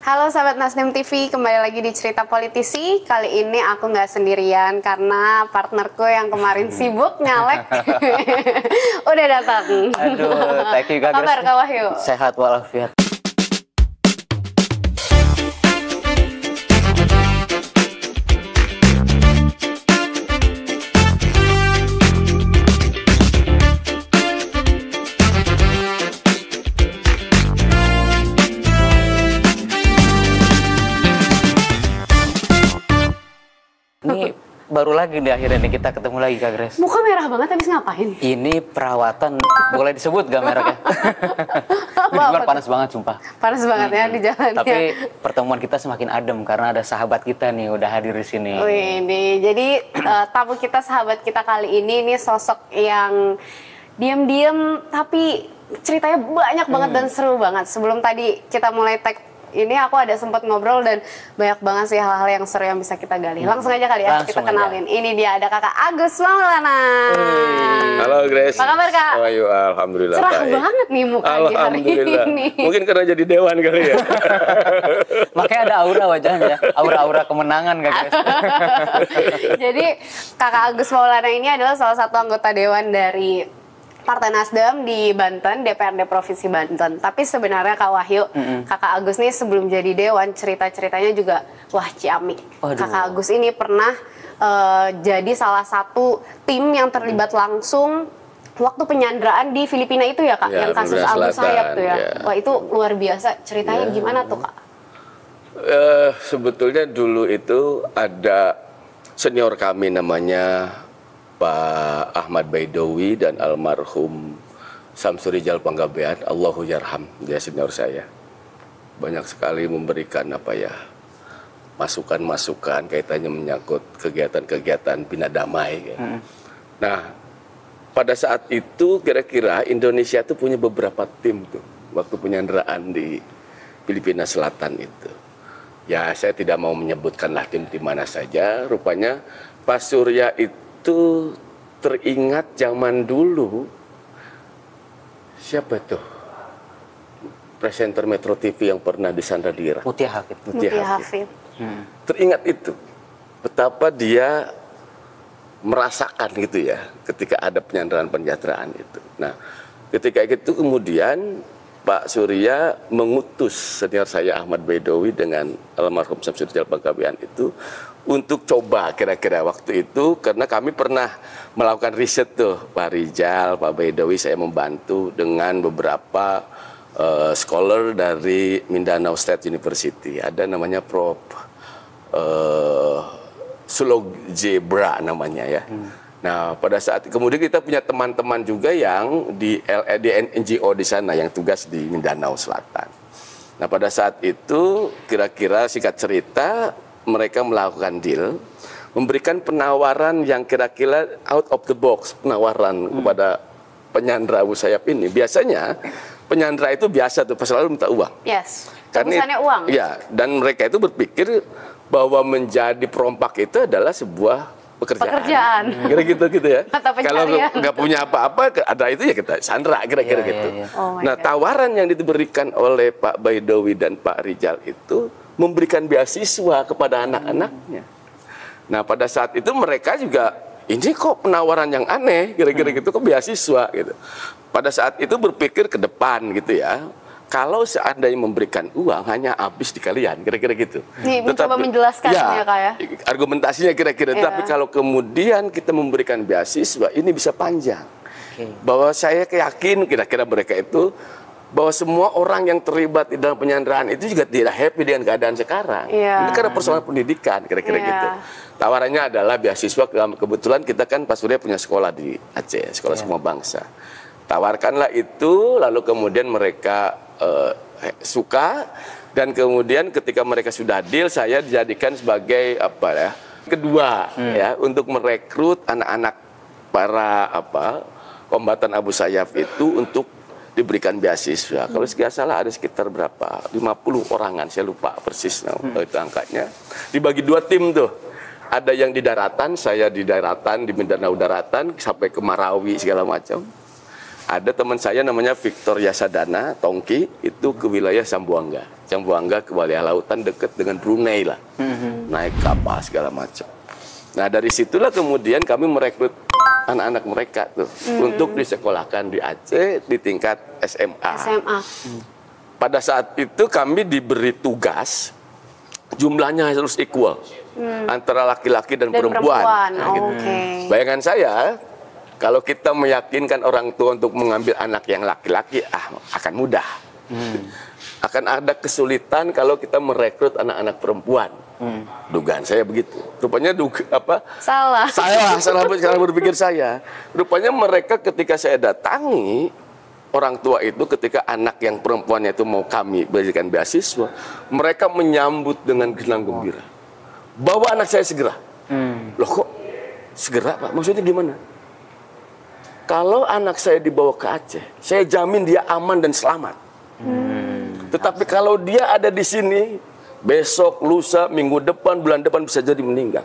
Halo sahabat Nasdem TV, kembali lagi di Cerita Politisi. Kali ini aku nggak sendirian karena partnerku yang kemarin sibuk nyalek udah datang. Aduh, thank you Kak Grace. Kabar Kak Wahyu? Sehat walafiat. Ini baru lagi nih akhirnya nih kita ketemu lagi Kak Grace. Muka merah banget, habis ngapain? Ini perawatan, boleh disebut gak mereknya? Ini bukan panas banget sumpah. Panas banget ya di jalan. Tapi pertemuan kita semakin adem karena ada sahabat kita nih udah hadir di sini. Wih, jadi tamu kita, sahabat kita kali ini sosok yang diam-diam tapi ceritanya banyak banget dan seru banget. Sebelum tadi kita mulai tag ini aku ada sempat ngobrol dan banyak banget sih hal-hal yang seru yang bisa kita gali. Langsung aja kali ya kita kenalin. Ini dia ada Kakak Agus Maulana. Halo Grace. Apa kabar Kak? Ayo, alhamdulillah. Cerah banget nih mukanya hari ini. Mungkin karena jadi dewan kali ya. Makanya ada aura wajahnya ya, aura-aura kemenangan Kak Grace. Jadi Kakak Agus Maulana ini adalah salah satu anggota dewan dari Partai Nasdem di Banten, DPRD Provinsi Banten. Tapi sebenarnya Kak Wahyu, Kakak Agus nih sebelum jadi dewan, cerita-ceritanya juga wah ciamik. Kakak Agus ini pernah jadi salah satu tim yang terlibat langsung waktu penyanderaan di Filipina itu ya Kak, Ya, yang kasus Abu Sayyaf tuh ya. Wah itu luar biasa, ceritanya gimana tuh Kak? Sebetulnya dulu itu ada senior kami namanya Pak Ahmad Baidowi dan almarhum Samsurijal Panggabean, Allahu Yarham, dia senior saya. Banyak sekali memberikan masukan-masukan kaitannya menyangkut kegiatan-kegiatan bina damai. Nah, pada saat itu kira-kira Indonesia tuh punya beberapa tim tuh waktu penyanderaan di Filipina Selatan itu. Ya, saya tidak mau menyebutkanlah tim-tim mana saja. Rupanya Pak Surya itu teringat zaman dulu, siapa tuh presenter Metro TV yang pernah disandra di Irak? Mutia Hafid. Mutia Hafid. Teringat itu betapa dia merasakan gitu ya ketika ada penyanderaan itu. Nah, ketika itu kemudian Pak Surya mengutus senior saya Ahmad Baidowi dengan almarhum Samsurijal Panggabean itu untuk coba kira-kira waktu itu, karena kami pernah melakukan riset tuh, Pak Rijal, Pak Baidowi, saya membantu dengan beberapa scholar dari Mindanao State University. Ada namanya Prof. Sulog Jebra namanya ya. Nah, pada saat kemudian kita punya teman-teman juga yang di NGO di sana yang tugas di Mindanao Selatan. Nah, pada saat itu kira-kira singkat cerita mereka melakukan deal, memberikan penawaran yang kira-kira out of the box, penawaran kepada penyandra Abu Sayyaf ini. Biasanya penyandra itu biasa tuh selalu minta uang. Yes. Karena uang. Ya, dan mereka itu berpikir bahwa menjadi perompak itu adalah sebuah pekerjaan. Kira-gitu gitu ya. Kalau nggak punya apa-apa, ada itu ya kita sandra kira-kira gitu. Oh nah, tawaran yang diberikan oleh Pak Baidowi dan Pak Rijal itu memberikan beasiswa kepada anak-anaknya. Nah, pada saat itu mereka juga, ini kok penawaran yang aneh, kira-kira gitu, kok beasiswa gitu. Pada saat itu berpikir ke depan gitu ya, kalau seandainya memberikan uang hanya habis di kalian, kira-kira gitu. Nih, mencoba menjelaskannya Kak ya. Argumentasinya kira-kira, tapi kalau kemudian kita memberikan beasiswa, ini bisa panjang. Bahwa saya yakin kira-kira mereka itu, bahwa semua orang yang terlibat di dalam penyanderaan itu juga tidak happy dengan keadaan sekarang. Ini karena persoalan pendidikan, kira-kira gitu. Tawarannya adalah beasiswa, kebetulan kita kan Pak Surya punya sekolah di Aceh, Sekolah Semua Bangsa. Tawarkanlah itu, lalu kemudian mereka suka, dan kemudian ketika mereka sudah deal, saya dijadikan sebagai kedua ya, untuk merekrut anak-anak para kombatan Abu Sayyaf itu untuk diberikan beasiswa. Kalau tidak salah ada sekitar berapa? 50 orangan, saya lupa persis itu angkanya. Dibagi dua tim tuh. Ada yang di daratan, saya di daratan, di Mindanao daratan, sampai ke Marawi segala macam. ada teman saya namanya Victor Yasadana, Tongki, itu ke wilayah Zamboanga. Zamboanga ke wilayah lautan dekat dengan Brunei lah. Naik kapal segala macam. Nah dari situlah kemudian kami merekrut anak-anak mereka tuh untuk disekolahkan di Aceh di tingkat SMA. Pada saat itu kami diberi tugas, jumlahnya harus equal antara laki-laki dan perempuan. Nah, gitu. Bayangan saya, kalau kita meyakinkan orang tua untuk mengambil anak yang laki-laki, akan mudah. Akan ada kesulitan kalau kita merekrut anak-anak perempuan. Dugaan saya begitu. Rupanya salah berpikir saya. Rupanya mereka ketika saya datangi orang tua itu, ketika anak yang perempuannya itu mau kami berikan beasiswa, mereka menyambut dengan senang gembira. Bawa anak saya segera. Loh kok segera Pak? Maksudnya gimana? Kalau anak saya dibawa ke Aceh, saya jamin dia aman dan selamat. Tetapi kalau dia ada di sini, besok, lusa, minggu depan, bulan depan bisa jadi meninggal.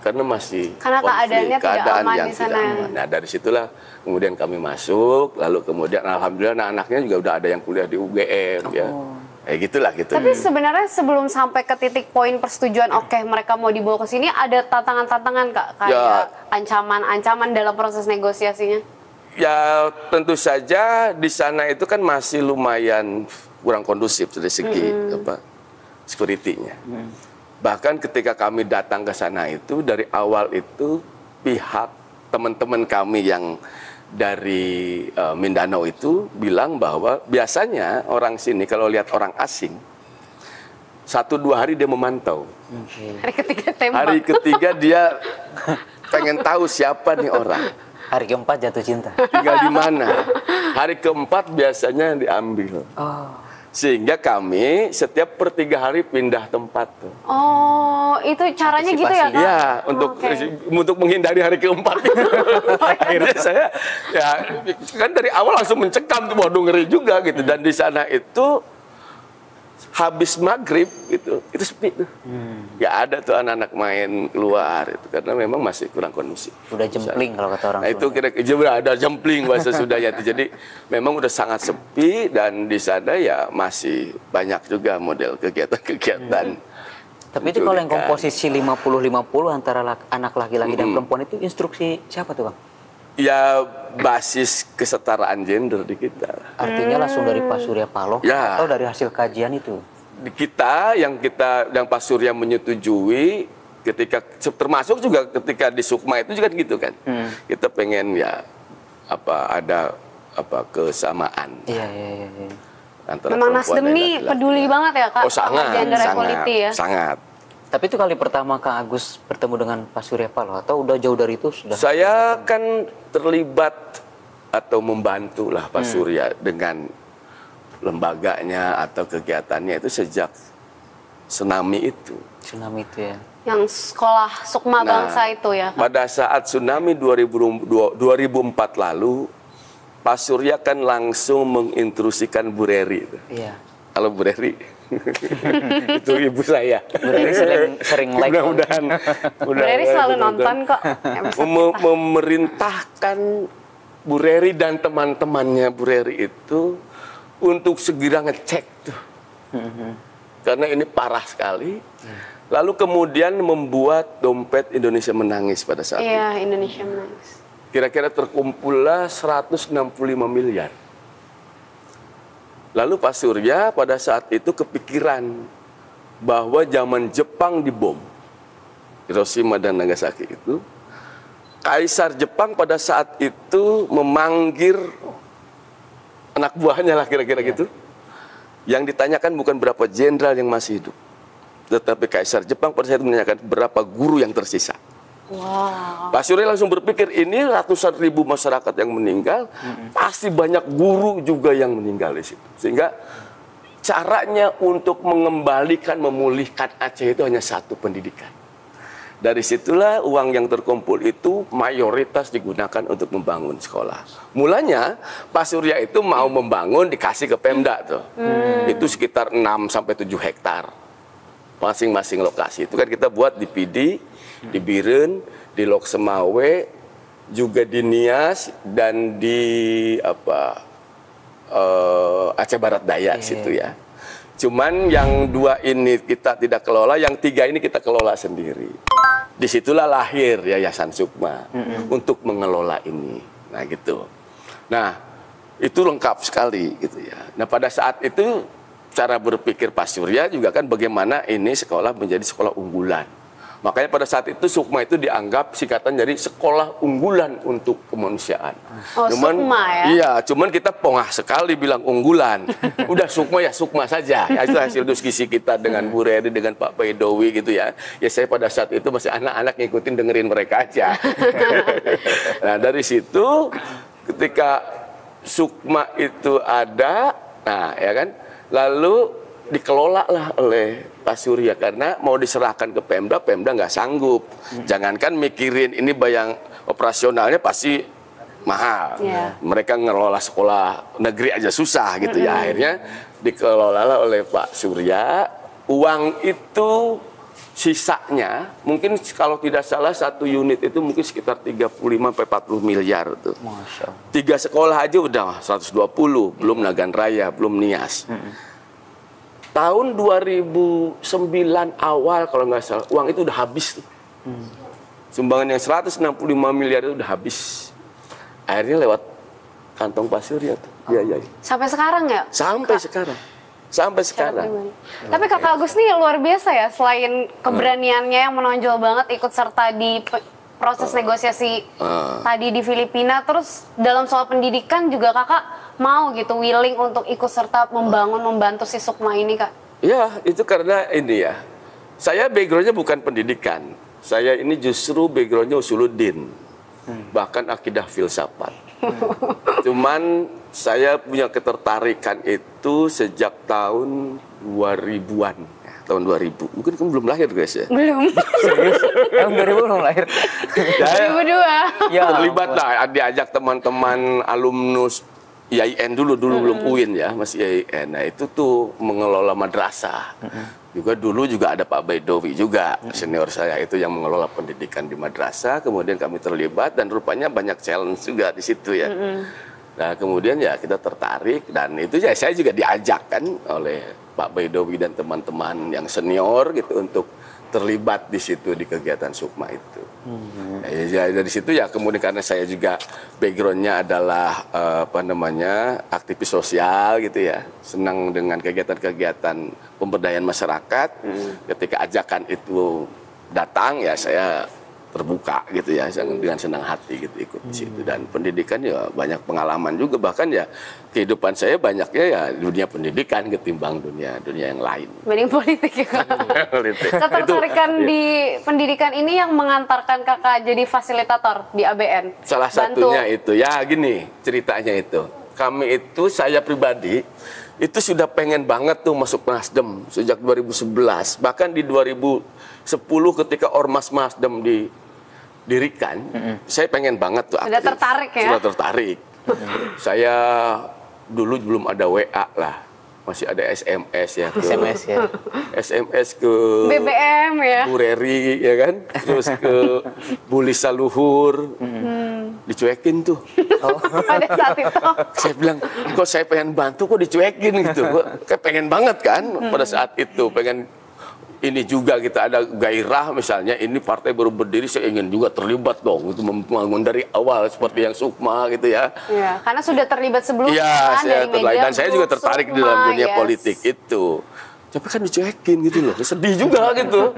Karena masih keadaannya tidak aman yang di sana. Tidak aman. Nah dari situlah kemudian kami masuk, lalu kemudian alhamdulillah anak-anaknya juga udah ada yang kuliah di UGM ya. Gitulah gitu. Tapi sebenarnya sebelum sampai ke titik poin persetujuan, mereka mau dibawa ke sini, ada tantangan-tantangan Kak, kayak ancaman-ancaman dalam proses negosiasinya? Ya tentu saja di sana itu kan masih lumayan kurang kondusif dari segi security-nya. Bahkan ketika kami datang ke sana itu, dari awal itu pihak teman-teman kami yang dari Mindanao itu bilang bahwa biasanya orang sini kalau lihat orang asing 1-2 hari dia memantau. Hari ketiga tembak. Hari ketiga dia pengen tahu siapa nih orang. Hari keempat jatuh cinta. Tinggal di mana. Hari keempat biasanya diambil. Sehingga kami setiap per 3 hari pindah tempat tuh. Oh, itu caranya gitu ya Kak? Iya, untuk menghindari hari keempat. Akhirnya saya kan dari awal langsung mencekam tuh, waduh ngeri juga gitu. Dan di sana itu habis maghrib gitu, itu sepi tuh. Gak ada tuh anak-anak main keluar itu karena memang masih kurang kondusif. Udah jempling kalau kata orang. Nah itu kira-kira ada jempling bahasa Sundanya. Jadi memang udah sangat sepi dan di sana ya masih banyak juga model kegiatan-kegiatan. Tapi itu kalau yang komposisi 50-50 antara anak laki-laki dan perempuan itu instruksi siapa tuh Bang? Ya basis kesetaraan gender di kita. Artinya langsung dari Pak Surya Paloh atau dari hasil kajian itu? Di kita yang Pak Surya menyetujui ketika termasuk juga ketika di Sukma itu juga gitu kan. Kita pengen ada kesamaan. Iya. Antara memang Nasdem nih peduli banget ya Kak sama gender equality ya. Sangat. Tapi itu kali pertama Kak Agus bertemu dengan Pak Surya Paloh atau udah jauh dari itu sudah? Saya kan terlibat atau membantu lah Pak Surya dengan lembaganya atau kegiatannya itu sejak tsunami itu. Tsunami itu ya. Yang sekolah Sukma Bangsa itu ya Kak? Pada saat tsunami 2004 lalu, Pak Surya kan langsung mengintrusikan Bu Reri. Iya. Halo Bu Reri. Itu ibu saya. Bu Reri sering like. Mudah-mudahan. Bu Reri selalu nonton kok. Memerintahkan Bu Reri dan teman-temannya Bu Reri itu untuk segera ngecek tuh. Karena ini parah sekali. Lalu kemudian membuat dompet Indonesia Menangis pada saat itu. Iya, Indonesia Menangis. Kira-kira terkumpullah 165 miliar. Lalu Pak Surya pada saat itu kepikiran bahwa zaman Jepang dibom, Hiroshima dan Nagasaki itu, Kaisar Jepang pada saat itu memanggil anak buahnya lah kira-kira gitu. Yang ditanyakan bukan berapa jenderal yang masih hidup, tetapi Kaisar Jepang pada saat itu menanyakan berapa guru yang tersisa. Wow. Pak Surya langsung berpikir ini ratusan ribu masyarakat yang meninggal, pasti banyak guru juga yang meninggal di situ. Sehingga caranya untuk mengembalikan, memulihkan Aceh itu hanya satu, pendidikan. Dari situlah uang yang terkumpul itu mayoritas digunakan untuk membangun sekolah. Mulanya Pak Surya itu mau membangun dikasih ke Pemda tuh. Itu sekitar 6-7 hektar. Masing-masing lokasi. Itu kan kita buat di Pidi, di Biren, di Lok Semawe, juga di Nias dan di Aceh Barat Daya situ ya. Cuman yang 2 ini kita tidak kelola, yang 3 ini kita kelola sendiri. Disitulah lahir Yayasan Sukma untuk mengelola ini. Nah gitu. Nah itu lengkap sekali gitu ya. Nah pada saat itu cara berpikir Pak Surya juga kan bagaimana ini sekolah menjadi sekolah unggulan. Makanya pada saat itu Sukma itu dianggap singkatan dari sekolah unggulan untuk kemanusiaan. Oh, Sukma ya? Iya, cuman kita pongah sekali bilang unggulan. Udah Sukma ya Sukma saja. Ya, itu hasil diskusi kita dengan Bu Reri, dengan Pak Baidowi gitu ya. Ya saya pada saat itu masih anak-anak ngikutin dengerin mereka aja. Nah dari situ ketika Sukma itu ada, nah ya kan, lalu dikelola lah oleh Pak Surya karena mau diserahkan ke Pemda, Pemda nggak sanggup. Jangankan mikirin ini bayang operasionalnya pasti mahal. Mereka ngelola sekolah negeri aja susah gitu ya. Akhirnya dikelola lah oleh Pak Surya. Uang itu sisanya mungkin kalau tidak salah 1 unit itu mungkin sekitar 35-40 miliar tuh. 3 sekolah aja udah 120, belum Nagan Raya, belum Nias. Tahun 2009 awal kalau nggak salah uang itu udah habis tuh. Sumbangan yang 165 miliar itu udah habis. Akhirnya lewat kantong Pak Surya tuh. Iya. Sampai sekarang ya? Sampai sekarang. Sampai sekarang. Tapi Kakak Agus nih luar biasa ya, selain keberaniannya yang menonjol banget ikut serta di proses negosiasi tadi di Filipina, terus dalam soal pendidikan juga Kakak mau gitu willing untuk ikut serta membantu si Sukma ini, Kak? Ya, itu karena ini ya. Saya backgroundnya bukan pendidikan. Saya ini justru backgroundnya usuluddin. Bahkan akidah filsafat. Cuman saya punya ketertarikan itu sejak tahun 2000-an. Tahun 2000. Mungkin kamu belum lahir, guys ya? Belum. Serius? Tahun 2000 belum lahir? 2002. Ya, terlibat lah, diajak teman-teman alumnus IAIN dulu belum UIN ya, masih IAIN. Nah itu tuh mengelola madrasah. Juga dulu juga ada Pak Baidowi juga, senior saya itu yang mengelola pendidikan di madrasah. Kemudian kami terlibat dan rupanya banyak challenge juga di situ ya. Nah kemudian ya kita tertarik dan itu ya saya juga diajak kan oleh Pak Baidowi dan teman-teman yang senior gitu untuk terlibat di situ di kegiatan Sukma itu. Ya dari situ ya kemudian karena saya juga backgroundnya adalah aktivis sosial gitu ya, senang dengan kegiatan-kegiatan pemberdayaan masyarakat. Ketika ajakan itu datang ya saya terbuka gitu ya, dengan senang hati gitu ikut di situ. Dan pendidikan ya banyak pengalaman juga, bahkan ya kehidupan saya banyaknya ya dunia pendidikan ketimbang dunia yang lain. Banding politik ya. Ketertarikan di pendidikan ini yang mengantarkan Kakak jadi fasilitator di ABN. Salah satunya itu ya gini ceritanya itu. Kami itu saya pribadi itu sudah pengen banget tuh masuk Nasdem sejak 2011. Bahkan di 2010 ketika Ormas Nasdem didirikan, saya pengen banget tuh aktif. Sudah tertarik ya? Sudah tertarik. Saya dulu belum ada WA lah. Masih ada SMS ya. SMS ya. SMS ke BBM ya. Bu Reri ya kan. Terus ke Bu Lisa Luhur. Dicuekin tuh. Pada saat itu. Saya bilang, kok saya pengen bantu kok dicuekin gitu. Kayak pengen banget kan pada saat itu. Pengen ini juga kita ada gairah misalnya ini partai baru berdiri saya ingin juga terlibat dong itu membangun dari awal seperti yang Sukma gitu ya. Iya, karena sudah terlibat sebelumnya kan dari media dan saya juga tertarik Sukma, di dalam dunia politik itu. Tapi kan dicuekin gitu loh, sedih juga gitu.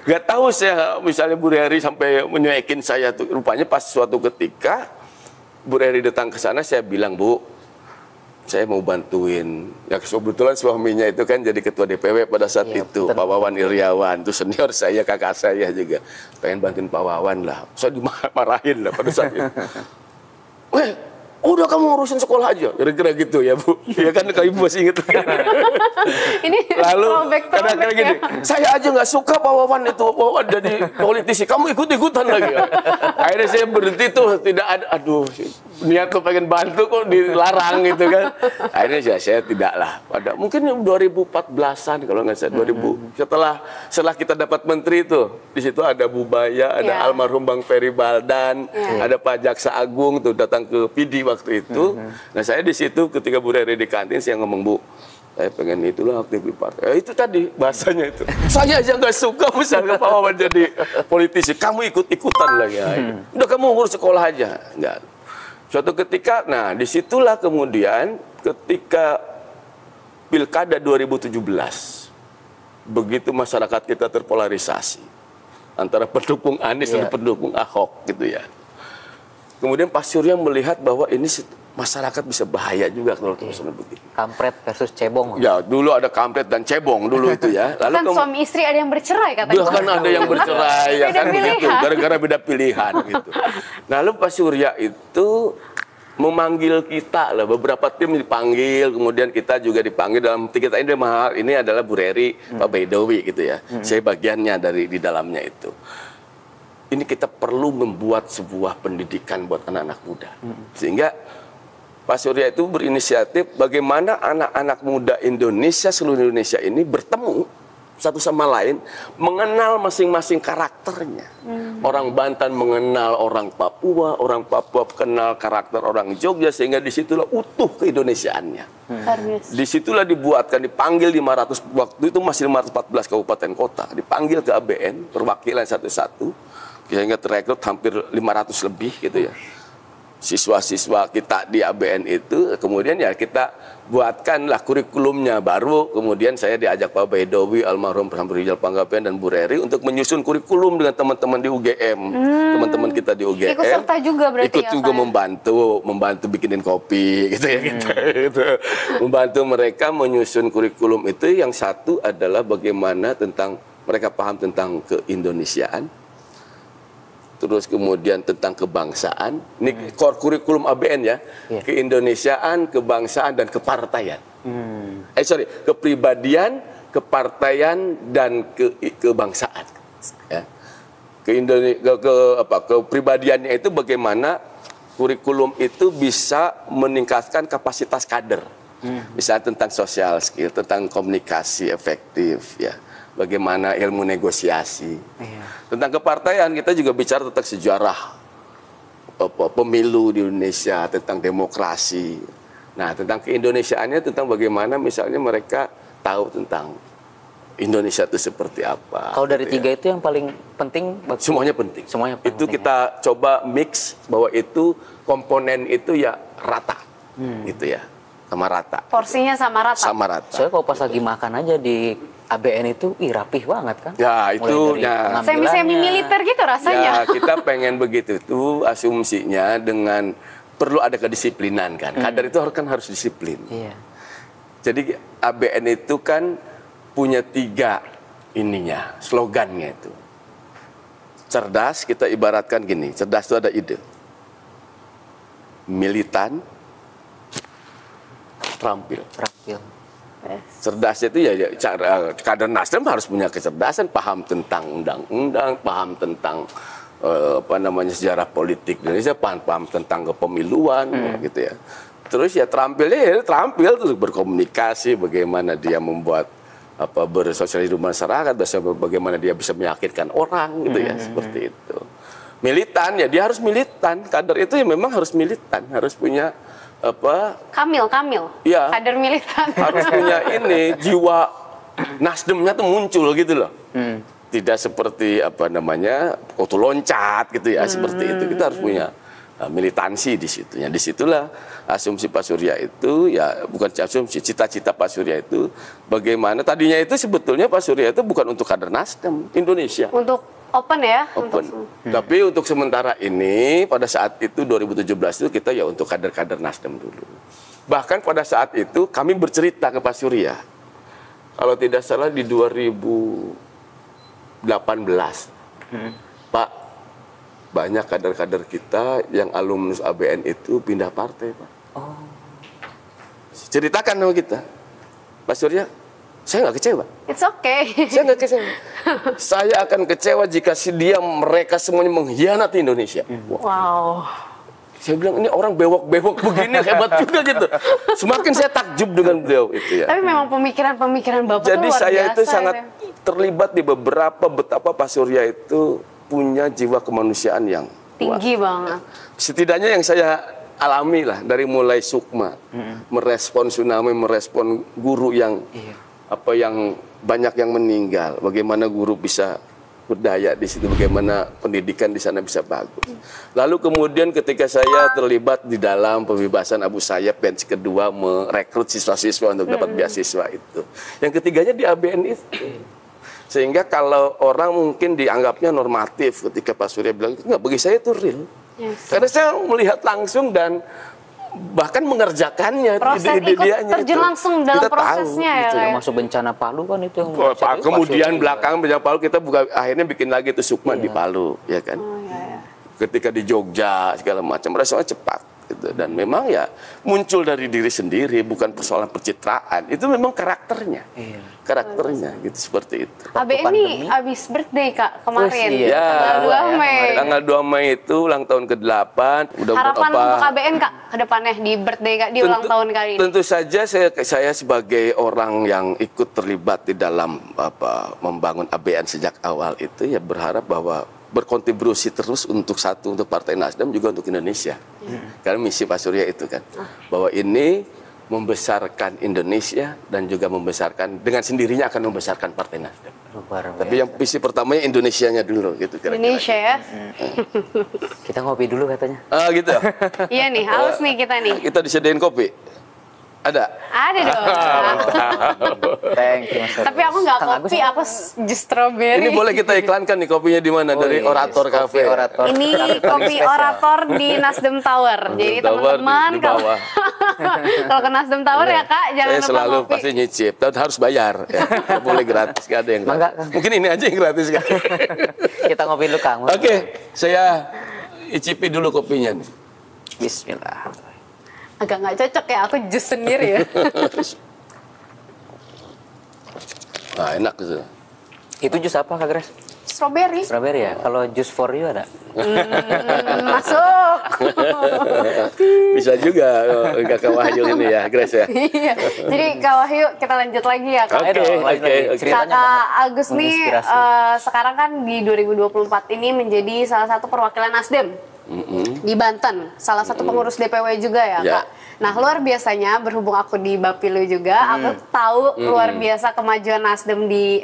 Gak tahu saya misalnya Bu Reri sampai menyuekin saya tuh. Rupanya pas suatu ketika Bu Reri datang ke sana saya bilang, Bu, saya mau bantuin. Ya kebetulan suaminya itu kan jadi ketua DPW pada saat itu, Pak Wawan Iryawan. Itu senior saya, kakak saya juga. Pengen bantuin Pak Wawan lah. Saya dimarahin lah pada saat itu. Weh, udah kamu ngurusin sekolah aja. Kira-kira gitu ya Bu. Ya kan kalau Ibu masih inget kan. Ini lalu kadang-kadang gini, saya aja nggak suka Pak Wawan itu jadi politisi. Kamu ikut-ikutan lagi. Akhirnya saya berhenti tuh, tidak ada, aduh niat tuh pengen bantu kok dilarang gitu kan. Akhirnya saya tidak lah. Pada mungkin 2014-an kalau nggak salah 2000 setelah kita dapat menteri itu, di situ ada Bu Baya, ada almarhum Bang Ferry Baldan, ada Pak Jaksa Agung tuh datang ke PD waktu itu. Nah saya di situ ketika Bu Reri di kantin saya ngomong, Bu, saya pengen itulah aktif di partai. Itu tadi bahasanya itu. Saya aja nggak suka misalnya Pak Wawan jadi politisi. Kamu ikut-ikutan lagi. Udah kamu ngurus sekolah aja. Enggak. Suatu ketika, nah disitulah kemudian ketika Pilkada 2017, begitu masyarakat kita terpolarisasi antara pendukung Anies dan pendukung Ahok gitu ya. Kemudian Pak Surya melihat bahwa ini masyarakat bisa bahaya juga kalau terus begini. Kampret versus cebong. Ya, dulu ada kampret dan cebong dulu itu ya. Lalu kan suami istri ada yang bercerai katanya. Kan ada yang bercerai ya kan begitu, gara-gara beda pilihan gitu. Nah, lalu Pak Surya itu memanggil kita lah, beberapa tim dipanggil, kemudian kita juga dipanggil dalam kita ini adalah Bu Reri, Pak Baidowi gitu ya. Saya bagiannya di dalamnya itu. Ini kita perlu membuat sebuah pendidikan buat anak-anak muda. Sehingga Pak Surya itu berinisiatif bagaimana anak-anak muda Indonesia, seluruh Indonesia ini bertemu satu sama lain, mengenal masing-masing karakternya. Orang Banten mengenal orang Papua kenal karakter orang Jogja, sehingga disitulah utuh keindonesiaannya. Disitulah dibuatkan, dipanggil 500, waktu itu masih 514 kabupaten kota, dipanggil ke ABN, perwakilan satu-satu, sehingga terekrut hampir 500 lebih gitu ya. Siswa-siswa kita di ABN itu, kemudian ya kita buatkanlah kurikulumnya baru, kemudian saya diajak Pak Baidowi, almarhum Rizal Panggabean dan Bu Reri untuk menyusun kurikulum dengan teman-teman di UGM, teman-teman kita di UGM. Ikut serta juga berarti ikut juga membantu bikinin kopi gitu ya, gitu. Membantu mereka menyusun kurikulum itu. Yang satu adalah bagaimana tentang mereka paham tentang keindonesiaan. Terus kemudian tentang kebangsaan, ini core kurikulum ABN ya, keindonesiaan, kebangsaan, dan kepartaian. Kepribadian, kepartaian, dan kebangsaan. Ya. Kepribadiannya itu bagaimana kurikulum itu bisa meningkatkan kapasitas kader. Misalnya tentang social skill, tentang komunikasi efektif, ya. Bagaimana ilmu negosiasi. Tentang kepartaian kita juga bicara tentang sejarah pemilu di Indonesia, tentang demokrasi. Nah, tentang keindonesiaannya, tentang bagaimana misalnya mereka tahu tentang Indonesia itu seperti apa. Kalau dari tiga itu yang paling penting? Semuanya penting. Semuanya penting. Itu kita coba mix bahwa itu komponen itu ya rata, gitu ya, sama rata. Porsinya sama rata. Sama rata. Soalnya kalau pas lagi makan aja di ABN itu rapih banget kan? Ya itu ya. Semi-semi militer gitu rasanya. Ya kita pengen begitu tuh asumsinya dengan perlu ada kedisiplinan kan. Kader itu harus disiplin. Iya. Jadi ABN itu kan punya 3 slogannya itu. Cerdas kita ibaratkan gini, cerdas itu ada ide. Militan, terampil. Cerdasnya itu ya kader Nasdem harus punya kecerdasan, paham tentang undang-undang, paham tentang sejarah politik Indonesia, paham tentang kepemiluan gitu ya. Terus ya terampil terus berkomunikasi, bagaimana dia membuat bersosialisasi di masyarakat, bagaimana dia bisa meyakinkan orang gitu ya, seperti itu. Militan ya dia harus militan, kader itu ya memang harus militan, harus punya Kamil ya, kader militan harus punya jiwa Nasdemnya tuh muncul gitu loh. Tidak seperti auto loncat gitu ya, seperti itu. Kita harus punya militansi di situ. Disitulah asumsi Pak Surya itu ya, bukan asumsi, cita-cita Pak Surya itu bagaimana tadinya itu sebetulnya Pak Surya itu bukan untuk kader Nasdem Indonesia. Untuk open ya? Open. Tapi untuk sementara ini, pada saat itu 2017 itu kita ya untuk kader-kader Nasdem dulu. Bahkan pada saat itu kami bercerita ke Pak Surya. Kalau tidak salah di 2018. Pak, banyak kader-kader kita yang alumnus ABN itu pindah partai, Pak. Ceritakan sama kita. Pak Surya, saya nggak kecewa. It's okay. Saya nggak kecewa. Saya akan kecewa jika mereka semuanya mengkhianati Indonesia. Wow. Saya bilang ini orang bewok-bewok begini hebat juga gitu. Semakin saya takjub dengan beliau itu ya. Tapi memang pemikiran-pemikiran Bapak Jadi tuh luar saya biasa, itu sangat ya. terlibat di betapa Pak Surya itu punya jiwa kemanusiaan yang Tinggi banget. Setidaknya yang saya alami lah dari mulai Sukma, merespon tsunami, merespon guru yang yang banyak yang meninggal, bagaimana guru bisa berdaya di situ, bagaimana pendidikan di sana bisa bagus. Lalu kemudian ketika saya terlibat di dalam pembebasan Abu Sayyaf batch kedua merekrut siswa-siswa untuk dapat beasiswa itu. Yang ketiganya di ABN itu. Sehingga kalau orang mungkin dianggapnya normatif ketika Pak Surya bilang itu, nggak, bagi saya itu real. Karena saya melihat langsung dan bahkan mengerjakannya terjun langsung dalam prosesnya tahu, ya. Masuk bencana Palu kan itu yang kemudian belakang bencana Palu kita akhirnya bikin lagi itu Sukma di Palu ya kan. Ketika di Jogja segala macam responnya cepat gitu. Dan memang ya muncul dari diri sendiri, bukan persoalan pencitraan, itu memang karakternya. Karakternya gitu, seperti itu. ABN ini habis birthday Kak kemarin, ya, tanggal 2 Mei. Tanggal 2 Mei itu ulang tahun ke-8. Harapan untuk ABN Kak ke depannya di birthday Kak, di ulang tahun kali ini. Tentu saja saya sebagai orang yang ikut terlibat di dalam membangun ABN sejak awal itu ya berharap bahwa berkontribusi terus untuk Partai Nasdem juga untuk Indonesia. Karena misi Pak Surya itu kan bahwa ini membesarkan Indonesia dan juga membesarkan dengan sendirinya akan membesarkan Partai Nasdem. Tapi yang visi pertamanya Indonesianya dulu gitu kira-kira. Indonesia ya. Kita ngopi dulu katanya. Gitu. Iya nih, haus nih kita nih. Kita disediain kopi. Ada? Ada dong. Thank you, Mas. Tapi aku nggak kopi, aku jus strawberry. Ini boleh kita iklankan nih kopinya di mana? Dari Orator Cafe. Ini kopi Orator di Nasdem Tower. Jadi teman-teman kalau ke Nasdem Tower ya Kak, jangan lupa selalu kopi. pasti nyicip, tapi harus bayar. Ya. Nggak boleh gratis, nggak ada yang gratis. Mungkin ini aja yang gratis kan. Kita ngopi dulu Kang. Oke, saya icipi dulu kopinya nih. Bismillah. Agak nggak cocok ya, aku jus sendiri ya. Nah, enak gitu. Itu jus apa Kak Grace? Strawberry. Strawberry ya? Kalau jus for you ada? Masuk. Bisa juga Kakak Wahyu ini ya, Grace ya. Iya. Jadi Kak Wahyu, kita lanjut lagi ya Kak. Oke. Kakak Agus nih sekarang kan di 2024 ini menjadi salah satu perwakilan Nasdem. Di Banten, salah satu pengurus DPW juga ya Kak. Nah luar biasanya berhubung aku di Bapilu juga, aku tahu luar biasa kemajuan Nasdem di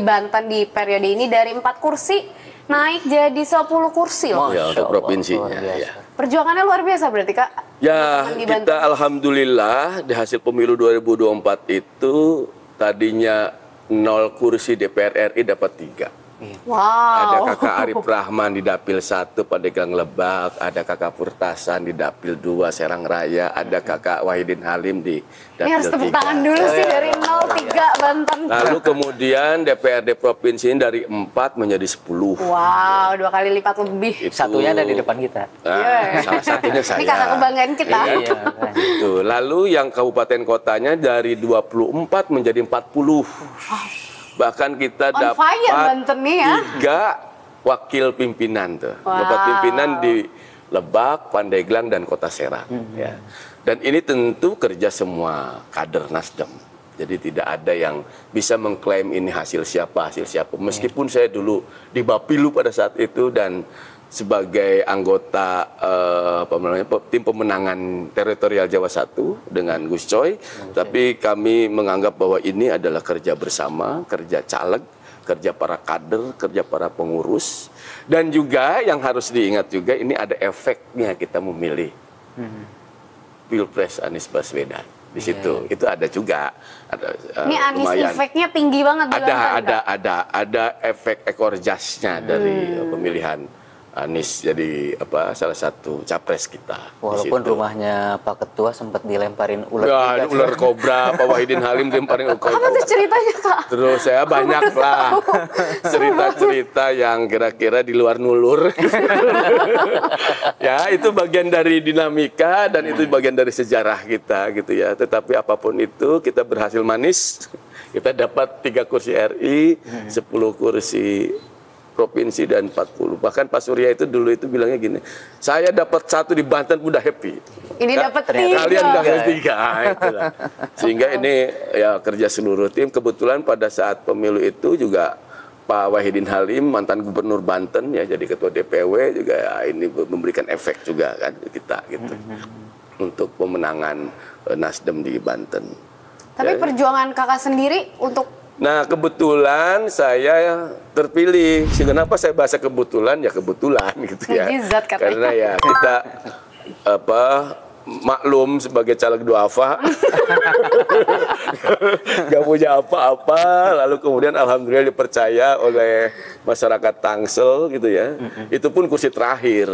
Banten di periode ini dari 4 kursi naik jadi 10 kursi loh. Ya, untuk provinsinya. Ya. Perjuangannya luar biasa berarti Kak. Ya, kita alhamdulillah di hasil pemilu 2024 itu tadinya 0 kursi DPR RI dapat 3. Wow. Ada Kakak Arif Rahman di Dapil 1 Pandeglang Lebak, ada Kakak Purtasan di Dapil 2 Serang Raya, ada Kakak Wahidin Halim di Dapil 3. Ini harus tepuk tangan dulu sih dari 03 Banten. Lalu kemudian DPRD provinsi ini dari 4 menjadi 10. Wow, 2 kali lipat lebih. Satunya ada di depan kita. Nah, salah satunya saya. Ini kakak kebanggaan kita. Iya. Gitu. Lalu yang kabupaten kotanya dari 24 menjadi 40. Bahkan kita dapat 3 wakil pimpinan tuh. Dapat pimpinan di Lebak, Pandeglang, dan Kota Serang. Ya. Dan ini tentu kerja semua kader Nasdem. Jadi tidak ada yang bisa mengklaim ini hasil siapa. Meskipun saya dulu di Bapilu pada saat itu dan sebagai anggota tim pemenangan teritorial Jawa 1 dengan Gus Coy, tapi kami menganggap bahwa ini adalah kerja bersama, kerja caleg, kerja para kader, kerja para pengurus, dan juga yang harus diingat juga ini ada efeknya kita memilih Pilpres Anies Baswedan. Di situ itu ada juga ini Anies efeknya tinggi banget. Ada efek ekor jasnya dari pemilihan Anies jadi salah satu capres kita. Walaupun rumahnya Pak Ketua sempat dilemparin ular. Ya, ular kobra, Pak Wahidin Halim dilemparin ular kobra. Apa tuh ceritanya Kak? Terus saya banyak lah cerita-cerita yang kira-kira di luar nulur. Ya, itu bagian dari dinamika dan itu bagian dari sejarah kita gitu ya. Tetapi apapun itu kita berhasil manis. Kita dapat 3 kursi RI, 10 kursi provinsi dan 40. Bahkan Pak Surya itu dulu itu bilangnya gini, saya dapat 1 di Banten udah happy. Ini dapat 3. Kalian dapat 3. Itulah. Sehingga ini ya kerja seluruh tim. Kebetulan pada saat pemilu itu juga Pak Wahidin Halim, mantan Gubernur Banten ya, jadi Ketua DPW juga ya, ini memberikan efek juga kan kita gitu. Untuk pemenangan Nasdem di Banten. Tapi ya, perjuangan kakak sendiri untuk... Nah, kebetulan saya terpilih. Kenapa saya bahasa kebetulan? Ya kebetulan gitu ya. Mujizat katanya. Karena ya kita maklum sebagai caleg duafa. Gak punya apa-apa, lalu kemudian alhamdulillah dipercaya oleh masyarakat Tangsel gitu ya. Itu pun kursi terakhir.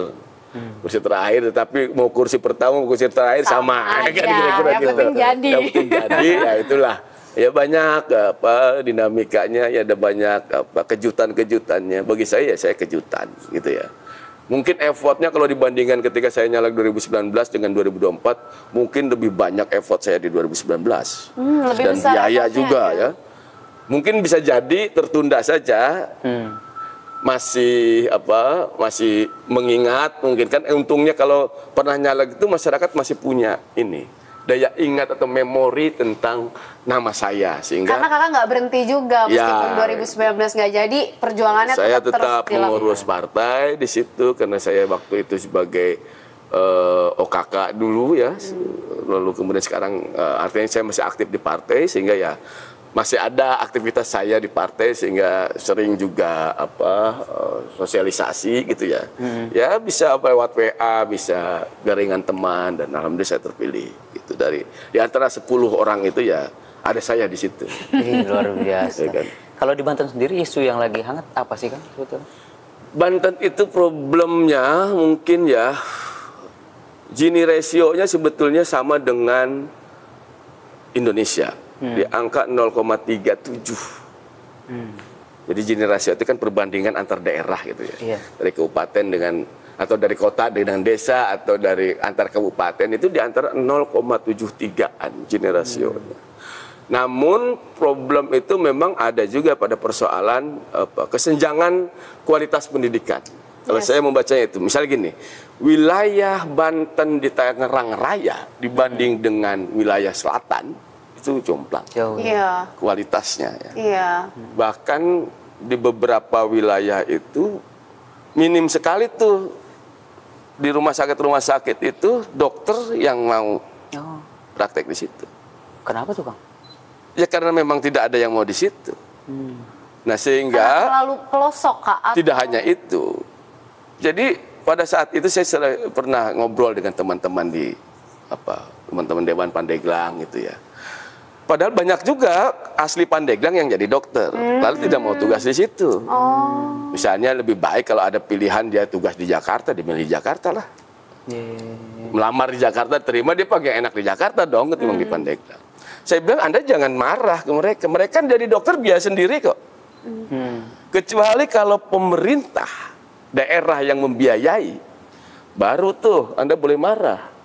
Kursi terakhir, tapi mau kursi pertama, mau kursi terakhir sama kan kira-kira yang gitu. penting jadi. Yang penting jadi, ya itulah. Ya banyak dinamikanya, ya ada banyak kejutan-kejutannya. Bagi saya ya saya kejutan gitu ya. Mungkin effortnya kalau dibandingkan ketika saya nyalek 2019 dengan 2024, mungkin lebih banyak effort saya di 2019. Lebih Dan besar biaya effortnya, juga ya. Mungkin bisa jadi tertunda saja. Masih mengingat, mungkin kan untungnya kalau pernah nyalek itu masyarakat masih punya ini daya ingat atau memori tentang nama saya, sehingga karena kakak nggak berhenti juga meskipun 2019 nggak jadi, perjuangannya saya tetap tetap mengurus partai di situ karena saya waktu itu sebagai OKK dulu ya, lalu kemudian sekarang artinya saya masih aktif di partai, sehingga ya masih ada aktivitas saya di partai, sehingga sering juga sosialisasi gitu ya. Ya bisa lewat WA, bisa jaringan teman, dan alhamdulillah saya terpilih gitu. Di antara 10 orang itu ya ada saya di situ. Luar biasa. Ya kan? Kalau di Banten sendiri isu yang lagi hangat apa sih, Kang? Banten itu problemnya mungkin ya Gini ratio-nya sebetulnya sama dengan Indonesia. Di angka 0,37. Jadi Gini ratio itu kan perbandingan antar daerah gitu ya. Dari kabupaten dengan, atau dari kota dengan desa, atau dari antar kabupaten itu di antara 0,73an Gini ratio-nya. Namun problem itu memang ada juga pada persoalan kesenjangan kualitas pendidikan. Kalau saya membacanya itu, misalnya gini, wilayah Banten di Tangerang Raya dibanding dengan wilayah selatan itu jomplang kualitasnya ya. Bahkan di beberapa wilayah itu minim sekali tuh di rumah sakit itu dokter yang mau praktek di situ. Kenapa tuh, Bang? Ya karena memang tidak ada yang mau di situ. Nah sehingga karena terlalu pelosok, Kak. Tidak hanya itu. Jadi pada saat itu saya pernah ngobrol dengan teman-teman di teman-teman Dewan Pandeglang gitu ya. Padahal banyak juga asli Pandeglang yang jadi dokter, lalu tidak mau tugas di situ. Misalnya lebih baik kalau ada pilihan dia tugas di Jakarta, dia milih Jakarta lah. Melamar di Jakarta, terima, dia pakai enak di Jakarta dong ketimbang di Pandeglang. Saya bilang Anda jangan marah ke mereka, mereka jadi dokter biasa sendiri kok. Kecuali kalau pemerintah daerah yang membiayai, baru tuh Anda boleh marah.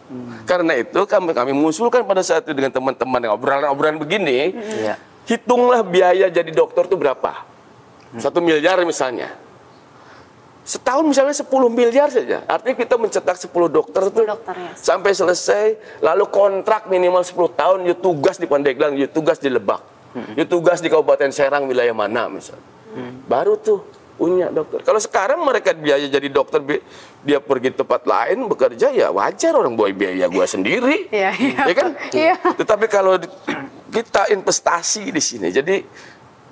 Karena itu kami mengusulkan pada saat itu dengan teman-teman yang obrolan begini, hitunglah biaya jadi dokter itu berapa. 1 miliar misalnya. Setahun misalnya 10 miliar saja. Artinya kita mencetak 10 dokter itu sampai selesai, lalu kontrak minimal 10 tahun, you tugas di Pandeglang, you tugas di Lebak, you tugas di Kabupaten Serang wilayah mana misalnya. Baru tuh punya dokter. Kalau sekarang mereka biaya jadi dokter, dia pergi tempat lain bekerja, ya wajar orang bawa biaya gua sendiri, ya kan? Tetapi kalau kita investasi di sini, jadi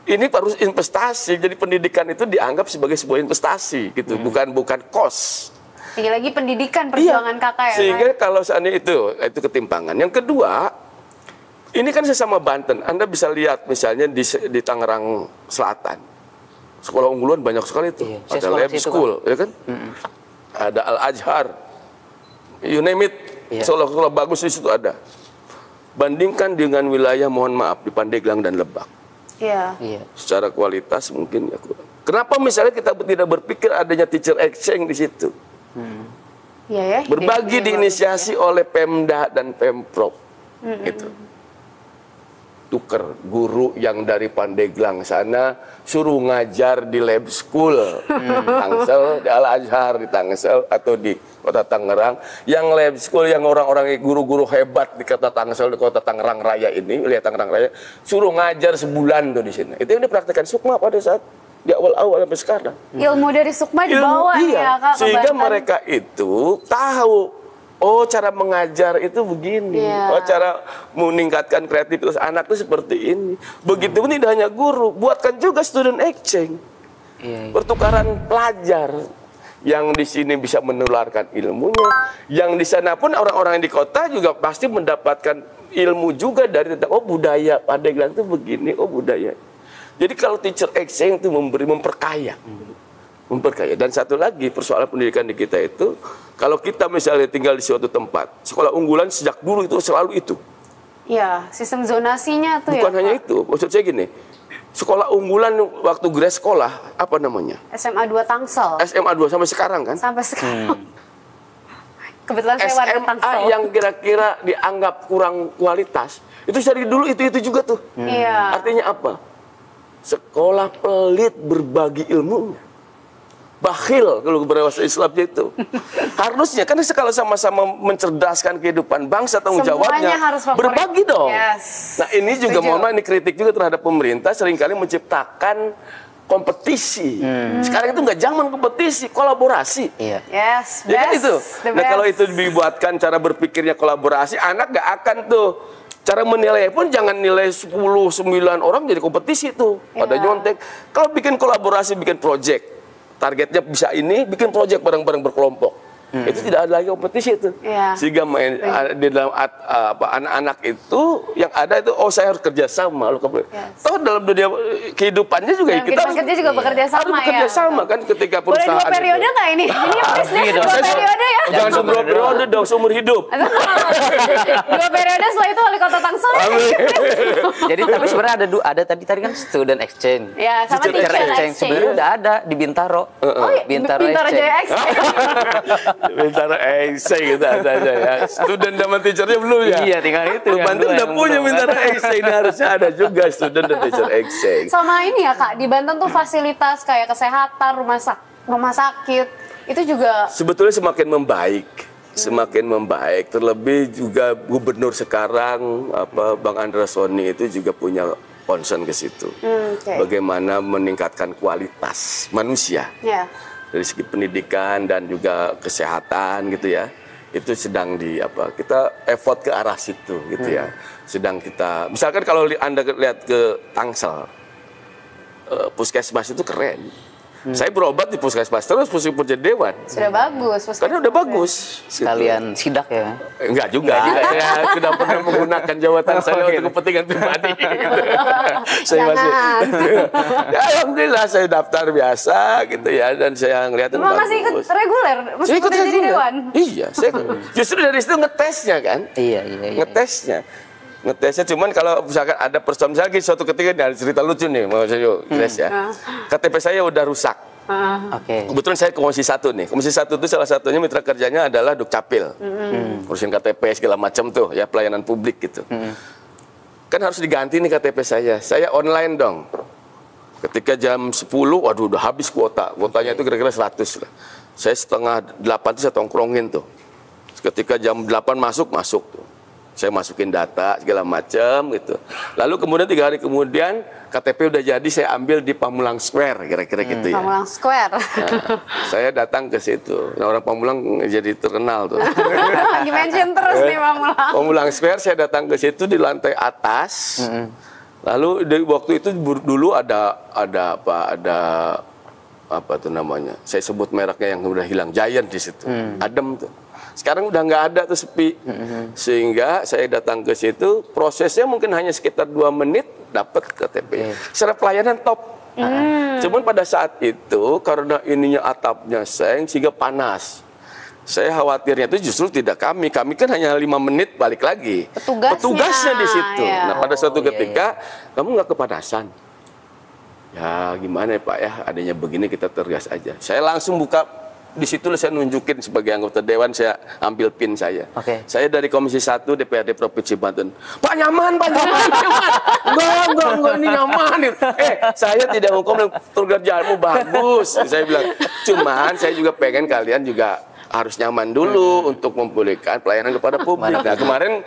ini harus investasi. Jadi pendidikan itu dianggap sebagai sebuah investasi, gitu, bukan kos. Lagi pendidikan perjuangan kakak ya. Sehingga kalau seandainya itu ketimpangan. Yang kedua, ini kan sesama Banten. Anda bisa lihat misalnya di Tangerang Selatan. Sekolah unggulan banyak sekali itu. Ada lab school, ya kan? Ada Al-Azhar, you name it, sekolah-sekolah bagus di situ ada. Bandingkan dengan wilayah, mohon maaf, di Pandeglang dan Lebak. Secara kualitas mungkin ya kurang. Kenapa misalnya kita tidak berpikir adanya teacher exchange di situ? Berbagi diinisiasi oleh Pemda dan Pemprov. Gitu. tuker guru yang dari Pandeglang sana suruh ngajar di lab school Tangsel, di Al Azhar di Tangsel atau di kota Tangerang, yang lab school yang orang-orang guru-guru hebat di kota Tangsel, di kota Tangerang Raya ini, wilayah Tangerang Raya, suruh ngajar sebulan tuh di sini. Itu yang dipraktikkan Sukma pada saat di awal-awal sampai sekarang. Ilmu dari Sukma dibawa iya. ya Kak ke Sehingga Banten. mereka itu tahu, oh cara mengajar itu begini, oh cara meningkatkan kreativitas anak itu seperti ini. Begitu pun tidak hanya guru, buatkan juga student exchange, pertukaran pelajar yang di sini bisa menularkan ilmunya, yang di sana pun orang-orang yang di kota juga pasti mendapatkan ilmu juga dari tentang oh budaya Pandeglang itu begini, oh budaya. Jadi kalau teacher exchange itu memperkaya. Dan satu lagi persoalan pendidikan di kita itu, kalau kita misalnya tinggal di suatu tempat, sekolah unggulan sejak dulu itu selalu itu. Iya, sistem zonasinya tuh bukan ya. hanya itu, maksud saya gini, sekolah unggulan waktu Grace sekolah apa namanya? SMA 2 Tangsel. SMA 2 sampai sekarang kan? Sampai sekarang. Kebetulan saya warga SMA Tangsel. yang kira-kira dianggap kurang kualitas, itu dari dulu itu juga tuh. Iya. Artinya apa? Sekolah pelit berbagi ilmunya. Bakhil kalau berbahasa Islamnya itu. Harusnya kan kalau sama-sama mencerdaskan kehidupan bangsa, tanggung jawabnya harus berbagi dong. Yes. Nah ini juga mohon maaf, ini kritik juga terhadap pemerintah seringkali menciptakan kompetisi. Sekarang itu nggak zaman kompetisi, kolaborasi. Iya. Yes, Ya kan best, itu. the Nah kalau best. itu dibuatkan cara berpikirnya kolaborasi, anak nggak akan tuh. Cara menilai pun jangan nilai 10, 9 orang jadi kompetisi tuh. Pada nyontek. Kalau bikin kolaborasi, bikin project, targetnya bisa ini, bikin project bareng-bareng berkelompok. Itu tidak ada lagi kompetisi itu. Sehingga di dalam anak-anak itu yang ada itu, oh saya harus kerja sama. Tahu dalam dunia kehidupannya juga dalam kita harus kerja juga bekerja sama harus bekerja sama kan ketika Boleh perusahaan. 2 periode nggak ini? Ini please deh, 2 periode ya. Jangan seumur periode dong, seumur hidup. 2 periode setelah itu wali kota Tangsel ya. Jadi tapi sebenarnya ada tadi kan student exchange. Ya, sama teacher exchange. Sebenarnya udah ada di Bintaro. Oh iya, Bintaro Jaya Exchange. Bintaro exchange gitu ada aja ya. Student sama teachernya belum ya? Iya, tinggal itu. Banten udah punya Bintaro exchange, ini harusnya ada juga student dan teacher exchange. Sama ini ya Kak, di Banten tuh fasilitas kayak kesehatan, rumah sakit, itu juga sebetulnya semakin membaik. Terlebih juga gubernur sekarang Bang Andra Soni itu juga punya concern ke situ. Bagaimana meningkatkan kualitas manusia. Dari segi pendidikan dan juga kesehatan gitu ya. Itu sedang kita effort ke arah situ gitu ya. Sedang kita, misalkan kalau Anda lihat ke Tangsel, puskesmas itu keren. Saya berobat di puskesmas terus meskipun jadi dewan. Sudah bagus. Karena udah bagus. Sekalian sidak ya. Enggak juga. Saya tidak pernah menggunakan jabatan saya untuk kepentingan pribadi. Saya masih. Ya, alhamdulillah saya daftar biasa gitu ya, dan saya ngeliatin bagus. Masih ikut reguler? Saya ikut jadi dewan? Iya, saya justru dari situ ngetesnya kan. Iya. Ngetesnya cuman kalau misalkan ada persoalan, misalnya suatu ketika ada cerita lucu nih, mau saya tes ya. KTP saya udah rusak. Kebetulan saya Komisi 1 nih. Komisi 1 itu salah satunya mitra kerjanya adalah Dukcapil. Urusin KTP segala macam tuh ya, pelayanan publik gitu. Kan harus diganti nih KTP saya. Saya online dong. Ketika jam 10, waduh udah habis kuota. Kuotanya itu kira-kira 100 lah. Saya setengah 8 itu saya tongkrongin tuh. Ketika jam 8 masuk tuh. Saya masukin data segala macam gitu. Lalu kemudian 3 hari kemudian KTP udah jadi, saya ambil di Pamulang Square kira-kira gitu ya. Pamulang Square. Nah, saya datang ke situ. Nah, orang Pamulang jadi terkenal tuh. Di-mention terus nih Pamulang. Pamulang Square, saya datang ke situ di lantai atas. Lalu di waktu itu dulu ada apa tuh namanya? Saya sebut mereknya yang udah hilang, Giant di situ. Adem tuh. Sekarang udah nggak ada tuh, sepi. Sehingga saya datang ke situ, prosesnya mungkin hanya sekitar 2 menit dapat KTP. Secara pelayanan top. Cuman pada saat itu karena ininya atapnya seng sehingga panas. Saya khawatirnya itu justru tidak kami kan hanya 5 menit balik lagi. Petugasnya di situ. Nah pada suatu ketika kamu nggak kepanasan. Ya gimana ya Pak ya, adanya begini kita tegas aja. Saya langsung buka disitulah saya nunjukin sebagai anggota dewan, saya ambil pin saya. Saya dari Komisi 1 DPRD Provinsi Banten. Pak nyaman, Pak nyaman. Enggak, ini nyaman. Saya tidak mau komen, pekerjaanmu bagus. Saya bilang, cuman saya juga pengen kalian juga harus nyaman dulu untuk memulihkan pelayanan kepada publik. Nah, kemarin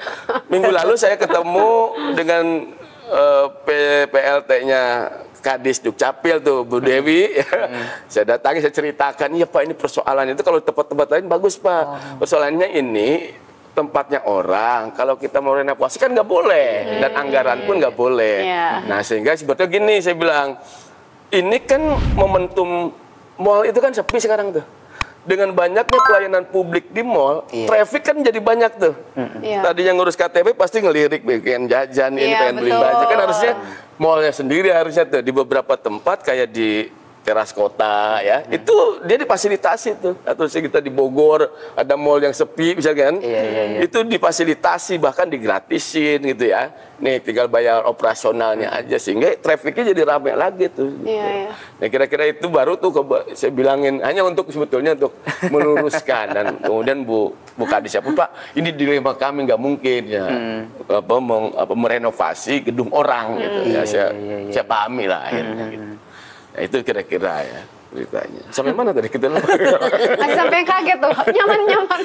minggu lalu saya ketemu dengan PLT-nya Kadis Dukcapil tuh, Bu Dewi. Saya datangi, saya ceritakan, iya Pak, ini persoalan itu kalau tempat-tempat lain bagus Pak. Persoalannya ini tempatnya orang, kalau kita mau renovasi kan nggak boleh, dan anggaran pun nggak boleh. Nah, sehingga sebetulnya gini, saya bilang, ini kan momentum mall itu kan sepi sekarang tuh. Dengan banyaknya pelayanan publik di mall, traffic kan jadi banyak tuh. Tadi yang ngurus KTP pasti ngelirik, pengen jajan, ini pengen beli baju. Kan harusnya mallnya sendiri harusnya tuh. Di beberapa tempat kayak di teras kota ya, itu dia difasilitasi tuh. Atau kita di Bogor, ada mall yang sepi misalkan, itu difasilitasi, bahkan digratisin gitu ya. Nih tinggal bayar operasionalnya aja, sehingga trafficnya jadi ramai lagi tuh. Nah kira-kira itu baru tuh saya bilangin, hanya untuk sebetulnya untuk meluruskan. Dan kemudian Bu Kadis ya, Pak, ini dilema kami, nggak mungkin ya merenovasi gedung orang gitu ya. Saya pahami lah akhirnya gitu. Nah, itu kira-kira ya ceritanya. Sampai mana tadi kita lupa? Masih sampai kaget tuh, nyaman Pak.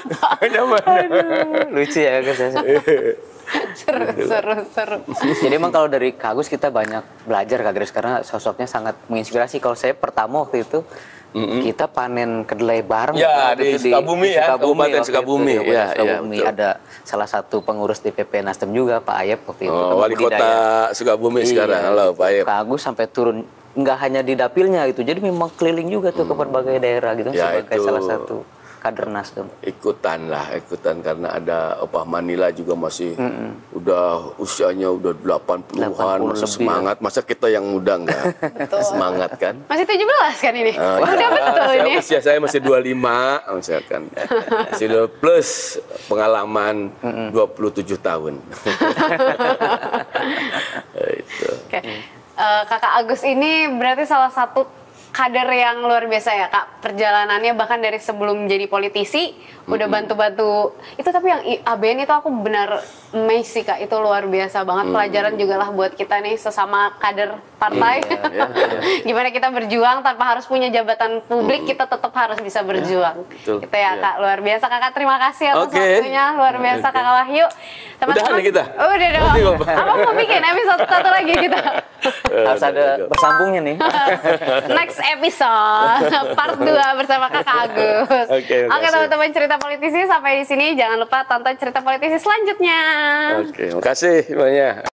Nyaman. Lucu ya guys. Seru. Jadi emang kalau dari Kak Agus kita banyak belajar Kak Grace, karena sosoknya sangat menginspirasi. Kalau saya pertama waktu itu kita panen kedelai bareng di Sukabumi ya, Kabupaten Sukabumi. Ada salah satu pengurus DPP Nasdem juga, Pak Ayep waktu itu. Wali Kota Sukabumi sekarang. Halo Pak Ayep. Kak Agus sampai turun nggak hanya di dapilnya gitu, jadi memang keliling juga tuh ke berbagai daerah gitu sebagai salah satu kader Nasdem. Ikutan karena ada Opah Manila juga masih udah usianya udah 80-an, masih semangat. Masa kita yang muda enggak semangat kan? Masih 17 kan ini? Udah betul ini. Saya masih 25 misalkan. Masih plus pengalaman 27 tahun. Itu. Kakak Agus ini berarti salah satu kader yang luar biasa ya Kak, perjalanannya bahkan dari sebelum jadi politisi udah bantu-bantu itu. Tapi yang ABN itu aku benar amazed sih Kak, itu luar biasa banget. Pelajaran juga lah buat kita nih sesama kader partai. Gimana kita berjuang tanpa harus punya jabatan publik, kita tetap harus bisa berjuang. Gitu ya Kak, luar biasa. Kakak terima kasih atas waktunya, luar biasa Kakak Wahyu. Udah kita? Udah dong. Apa mau bikin episode satu lagi kita? Harus ada bersambungnya nih. Next episode part 2 bersama Kakak Agus. Oke teman-teman, cerita politisi sampai di sini. Jangan lupa tonton cerita politisi selanjutnya. Oke, makasih banyak.